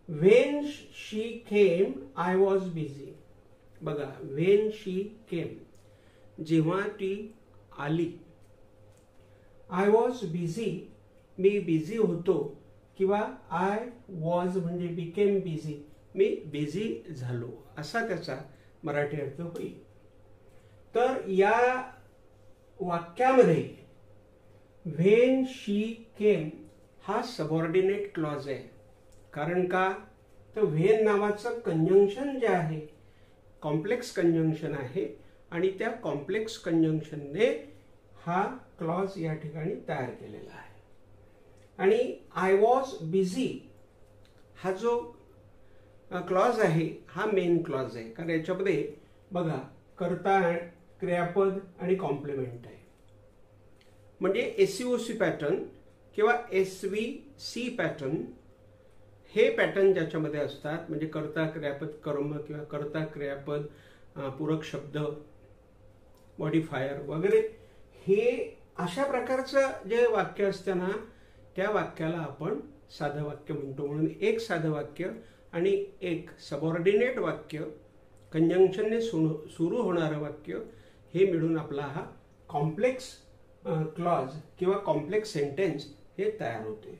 When she came I was busy. बघा, when she came, जेव्हा ती आली. I was busy, me busy होतो, किंवा आय वॉज म्हणजे बिकेम बिझी, मी बिझी झालो, असा त्याचा मराठी अर्थ होईल. तर या वाक्यामध्ये व्हेन शी केम हा सबऑर्डिनेट क्लॉज आहे. कारण का, तर व्हेन नावाचं कंजंक्शन जे आहे कॉम्प्लेक्स कंजंक्शन आहे आणि त्या कॉम्प्लेक्स कंजंक्शनने हा क्लॉज या ठिकाणी तयार केलेला आहे. आणि आय वॉज बिझी हा जो क्लॉज आहे हा मेन क्लॉज आहे. कारण याच्यामध्ये बघा, कर्ता, क्रियापद आणि कॉम्प्लिमेंट आहे. म्हणजे एससीओसी पॅटर्न किंवा एसव्हीसी पॅटर्न हे पॅटर्न ज्याच्यामध्ये असतात, म्हणजे कर्ता क्रियापद कर्म किंवा कर्ता क्रियापद पूरक शब्द मॉडिफायर वगैरे, हे अशा प्रकारचं जे वाक्य असतं ना, त्या वाक्याला आपण साधं वाक्य म्हणतो. म्हणून एक साधं वाक्य आणि एक सबऑर्डिनेट वाक्य, कंजंक्शनने सुरू होणारं वाक्य, हे मिळून आपला हा कॉम्प्लेक्स क्लॉज किंवा कॉम्प्लेक्स सेंटेन्स हे तयार होते.